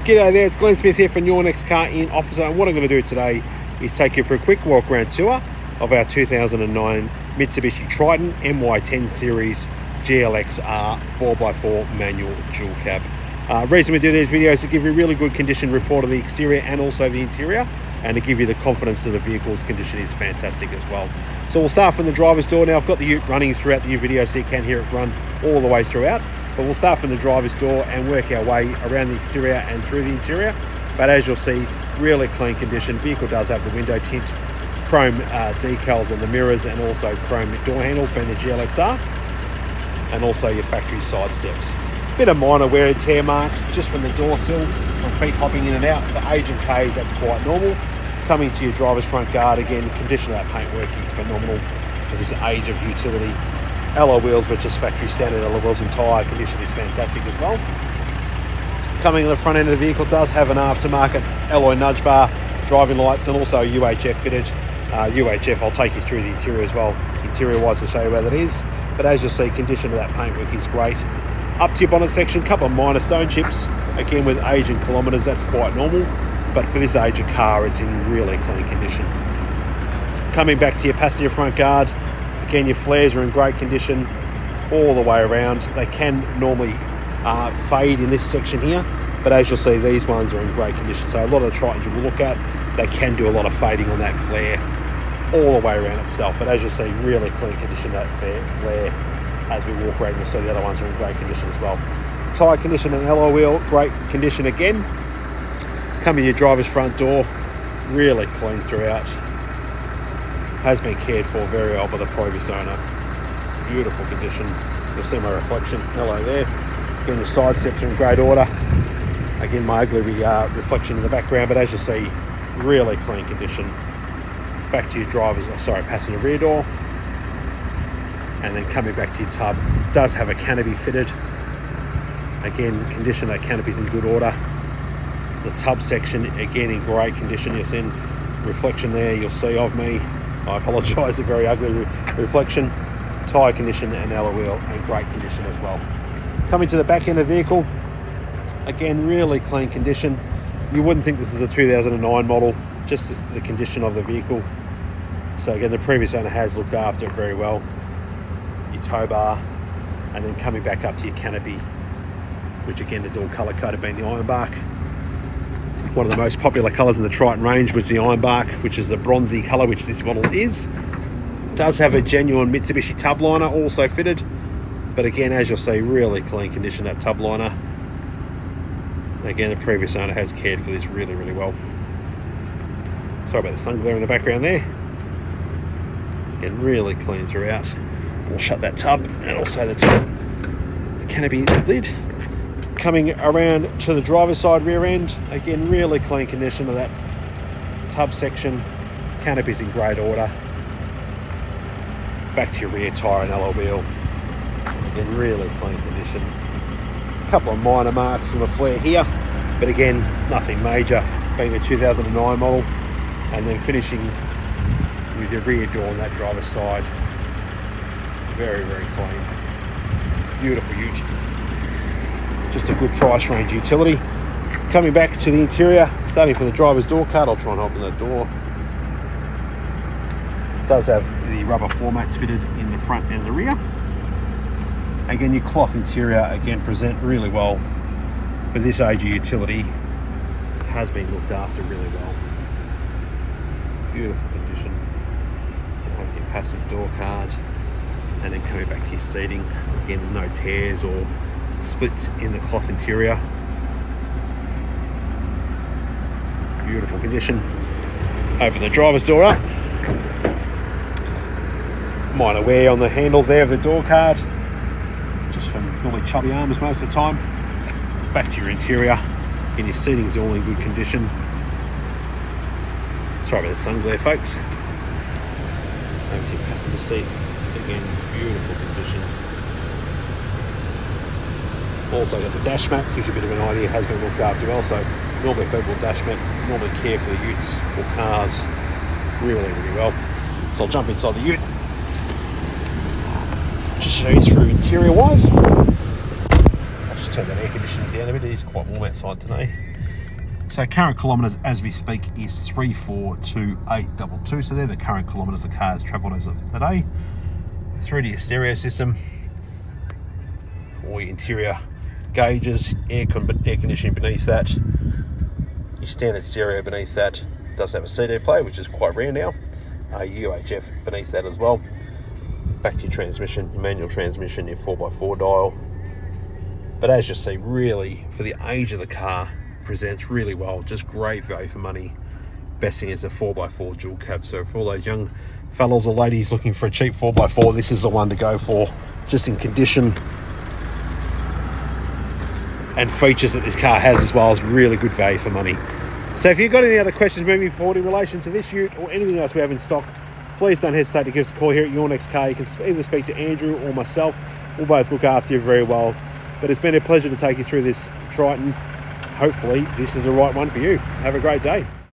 G'day there, it's Glenn Smith here from Your Next Car in Officer, and what I'm going to do today is take you for a quick walk around tour of our 2009 Mitsubishi Triton MY10 Series GLX-R 4x4 manual dual cab. Reason we do these videos is to give you a really good condition report of the exterior and also the interior, and to give you the confidence that the vehicle's condition is fantastic as well. So we'll start from the driver's door. Now I've got the ute running throughout the video so you can hear it run all the way throughout. But we'll start from the driver's door and work our way around the exterior and through the interior. But as you'll see, really clean condition. Vehicle does have the window tint, chrome decals on the mirrors, and also chrome door handles being the GLX-R, and also your factory side steps. Bit of minor wear and tear marks just from the door sill, from feet hopping in and out. For Agent K's, that's quite normal. Coming to your driver's front guard, again, condition of that paintwork is phenomenal for this age of utility. Alloy wheels, but just factory standard alloy wheels, and tyre condition is fantastic as well. Coming to the front end of the vehicle does have an aftermarket alloy nudge bar, driving lights, and also UHF fitted. UHF, I'll take you through the interior as well, interior wise, to show you where that is. But as you'll see, condition of that paintwork is great. Up to your bonnet section, a couple of minor stone chips, again with age and kilometres, that's quite normal. But for this age of car, it's in really clean condition. Coming back to your passenger front guard, again, your flares are in great condition all the way around. They can normally fade in this section here, but as you'll see, these ones are in great condition. So a lot of the Tritons you will look at, they can do a lot of fading on that flare all the way around itself. But as you'll see, really clean condition, that flare. As we walk around, you'll see the other ones are in great condition as well. Tyre condition and alloy wheel, great condition again. Coming to your driver's front door, really clean throughout. Has been cared for very well by the previous owner. Beautiful condition. You'll see my reflection. Hello there. Again, the side steps are in great order. Again, my ugly reflection in the background, but as you'll see, really clean condition. Back to your passenger rear door. And then coming back to your tub, does have a canopy fitted. Again, condition of that canopy's in good order. The tub section, again, in great condition. You'll see reflection there, you'll see of me. I apologise, a very ugly reflection. Tyre condition and alloy wheel in great condition as well. Coming to the back end of the vehicle, again, really clean condition. You wouldn't think this is a 2009 model, just the condition of the vehicle. So again, the previous owner has looked after it very well. Your tow bar, and then coming back up to your canopy, which again is all colour coded, being the Ironbark. One of the most popular colours in the Triton range was the Ironbark, which is the bronzy colour, which this model is. Does have a genuine Mitsubishi Tubliner also fitted, but again, as you'll see, really clean condition, that Tubliner. Again, the previous owner has cared for this really, really well. Sorry about the sun glare in the background there. Again, really clean throughout. We'll shut that tub and also the canopy lid. Coming around to the driver's side rear end, again, really clean condition of that tub section. Canopy's in great order. Back to your rear tyre and alloy wheel, again, really clean condition. A couple of minor marks on the flare here, but again, nothing major, being a 2009 model. And then finishing with your rear door on that driver's side. Very, very clean. Beautiful ute. Just a good price range utility. Coming back to the interior, starting from the driver's door card, I'll try and open that door. It does have the rubber floor mats fitted in the front and the rear. Again, your cloth interior, again, present really well for this age of utility. Has been looked after really well. Beautiful condition. Have your passenger door card, and then coming back to your seating, again, no tears or splits in the cloth interior. Beautiful condition. Open the driver's door up. Minor wear on the handles there of the door card, just from normally chubby arms most of the time. Back to your interior, and your seating is all in good condition. Sorry about the sun glare, folks. Over to your passenger seat, again, beautiful condition. Also got the dash mat, gives you a bit of an idea, has been looked after well. So normally people with dash mat normally care for the utes or cars really, really well. So I'll jump inside the ute, just show you through interior wise. I'll just turn that air conditioning down a bit, it is quite warm outside today. So current kilometres as we speak is 342,822. So they're the current kilometres the car has travelled as of today. Through to your stereo system, all your interior gauges, air conditioning beneath that, your standard stereo beneath that. It does have a CD player, which is quite rare now. UHF beneath that as well. Back to your transmission, your manual transmission, your 4x4 dial. But as you see, really, for the age of the car, presents really well. Just great value for money. Best thing is a 4x4 dual cab. So for all those young fellas or ladies looking for a cheap 4x4, this is the one to go for. Just in condition and features that this car has as well, is really good value for money. So if you've got any other questions moving forward in relation to this ute or anything else we have in stock, please don't hesitate to give us a call here at Your Next Car. You can either speak to Andrew or myself. We'll both look after you very well. But it's been a pleasure to take you through this Triton. Hopefully this is the right one for you. Have a great day.